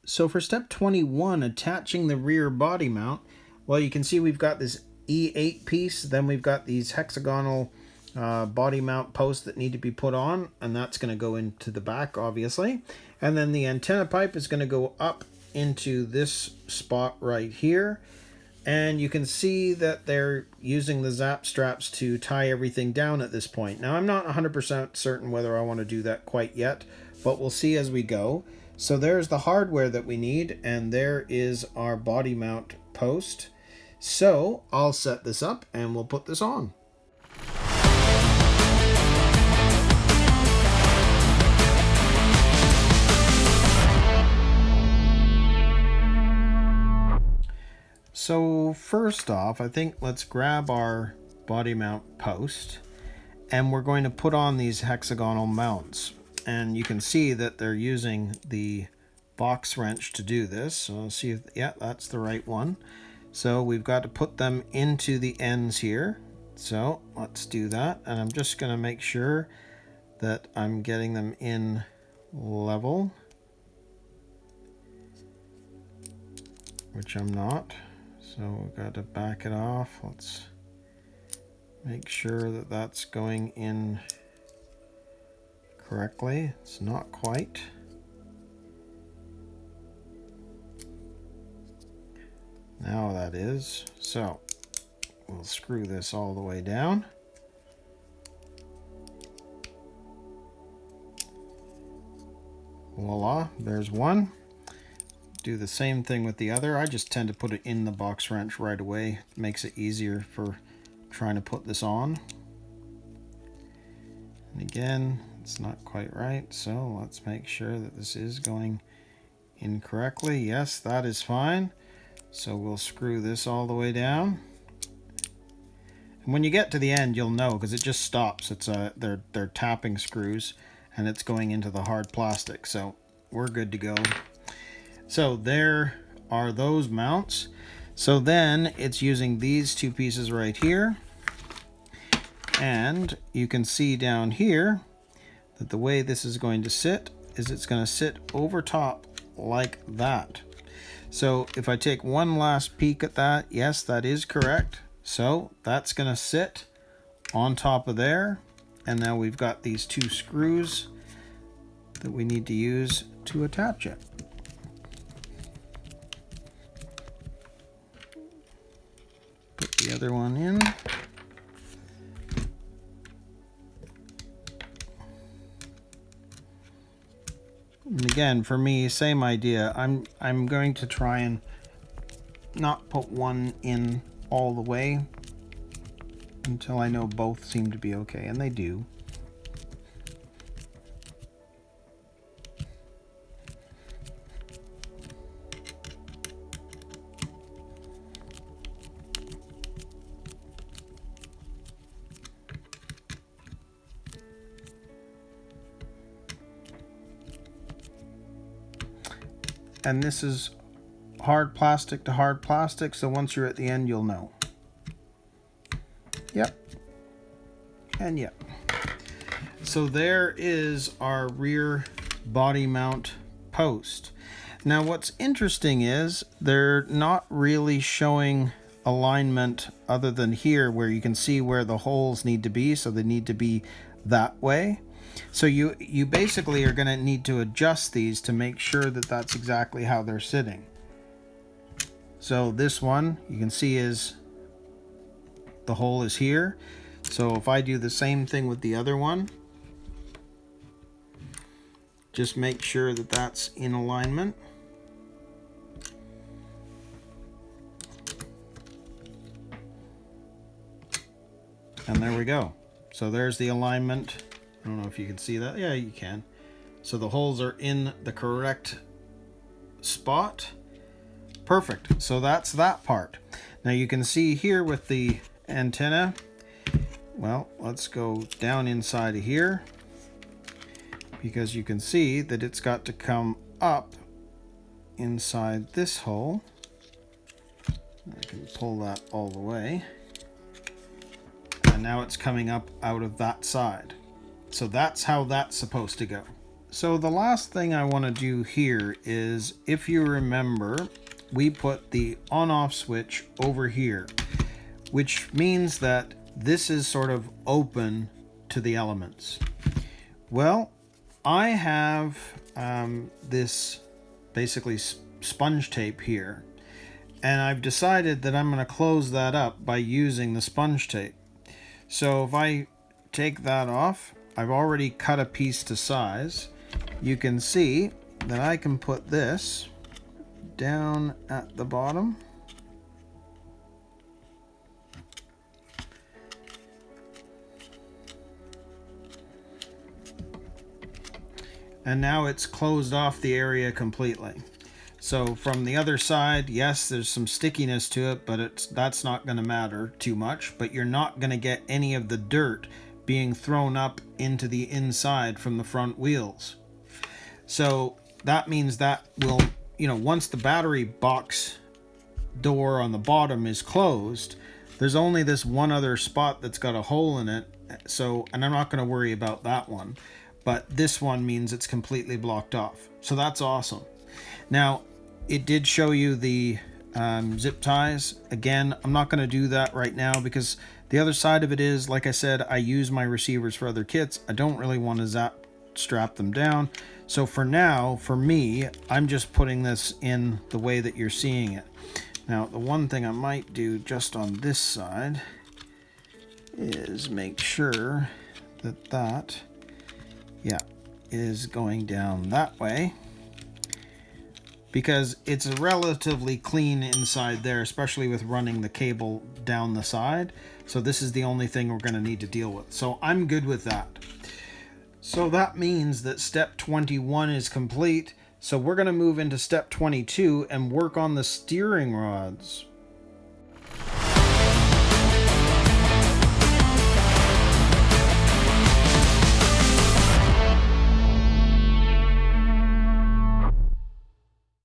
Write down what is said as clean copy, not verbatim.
So for step 21, attaching the rear body mount, well, you can see we've got this E8 piece, then we've got these hexagonal body mount posts that need to be put on, and that's going to go into the back, obviously. And then the antenna pipe is going to go up into this spot right here. And you can see that they're using the zap straps to tie everything down at this point. Now, I'm not 100% certain whether I want to do that quite yet, but we'll see as we go. So there's the hardware that we need, and there is our body mount post. So I'll set this up and we'll put this on. So first off, I think let's grab our body mount post, and we're going to put on these hexagonal mounts. And you can see that they're using the box wrench to do this. So let's see if, yeah, that's the right one. So we've got to put them into the ends here. So let's do that. And I'm just going to make sure that I'm getting them in level, which I'm not. So we've got to back it off. Let's make sure that that's going in correctly. It's not quite. Now that is. So we'll screw this all the way down. Voila, there's one. Do the same thing with the other. I just tend to put it in the box wrench right away. It makes it easier for trying to put this on. And again, it's not quite right, so let's make sure that this is going in correctly. Yes, that is fine. So we'll screw this all the way down. And when you get to the end, you'll know, because it just stops. It's they're tapping screws, and it's going into the hard plastic. So we're good to go. So there are those mounts. So then it's using these two pieces right here. And you can see down here that the way this is going to sit is it's going to sit over top like that. So if I take one last peek at that, yes, that is correct. So that's going to sit on top of there. And now we've got these two screws that we need to use to attach it. Put the other one in. And again, for me, same idea. I'm going to try and not put one in all the way until I know both seem to be okay, and they do. And this is hard plastic to hard plastic, so once you're at the end, you'll know. Yep. And yep. So there is our rear body mount post. Now what's interesting is they're not really showing alignment other than here, where you can see where the holes need to be, so they need to be that way. So you basically are going to need to adjust these to make sure that that's exactly how they're sitting. So this one you can see is the hole is here. So if I do the same thing with the other one, just make sure that that's in alignment. And there we go. So there's the alignment. I don't know if you can see that. Yeah, you can. So the holes are in the correct spot. Perfect. So that's that part. Now you can see here with the antenna, well, let's go down inside of here, because you can see that it's got to come up inside this hole. I can pull that all the way. And now it's coming up out of that side. So that's how that's supposed to go. So the last thing I want to do here is, if you remember, we put the on-off switch over here, which means that this is sort of open to the elements. Well, I have this basically sponge tape here, and I've decided that I'm going to close that up by using the sponge tape. So if I take that off, I've already cut a piece to size. You can see that I can put this down at the bottom. And now it's closed off the area completely. So from the other side, yes, there's some stickiness to it, but that's not going to matter too much. But you're not going to get any of the dirt being thrown up into the inside from the front wheels. So that means that will, once the battery box door on the bottom is closed, there's only this one other spot that's got a hole in it. So, and I'm not going to worry about that one. But this one means it's completely blocked off. So that's awesome. Now, it did show you the zip ties. Again, I'm not going to do that right now because the other side of it is, like I said, I use my receivers for other kits. I don't really want to strap them down. So for now, for me, I'm just putting this in the way that you're seeing it. Now, the one thing I might do just on this side is make sure that is going down that way, because it's relatively clean inside there, especially with running the cable down the side. So this is the only thing we're going to need to deal with. So I'm good with that. So that means that step 21 is complete. So we're going to move into step 22 and work on the steering rods.